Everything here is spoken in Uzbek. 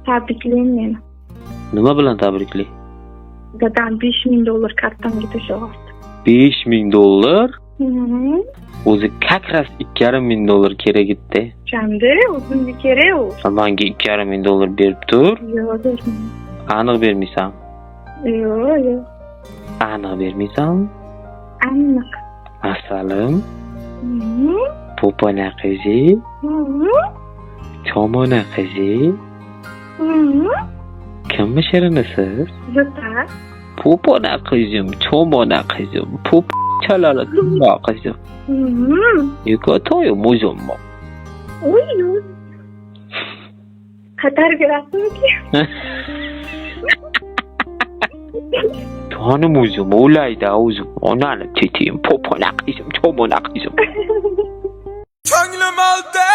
Tabriklayman meni. Nima bilan tabrikli? Dadam $5000 kartamga tashlabdi. $5000? Hı. O'zi kakras $2500 kerak edi. Chanda, o'zimga kerak u. Menga $2500 berib tur. Yo'q, bermayman. Aniq bermaysan? Yo'q. Aniq bermaysanmi? Aniq. Asalim, Hı. popona qizi, Hı. chomona qizi. Hı. Kimmi shirinisiz? Zo'ta. Popona qizim, chomona qizim, pop chalala tumba qizim. Hı. Yukotoyu muzummo. Oy. Qatarga rasmiki? To'nim o'zim o'layda o'zim onani tetiyim, popona qizim, chomona qizim. Ko'nglim oldi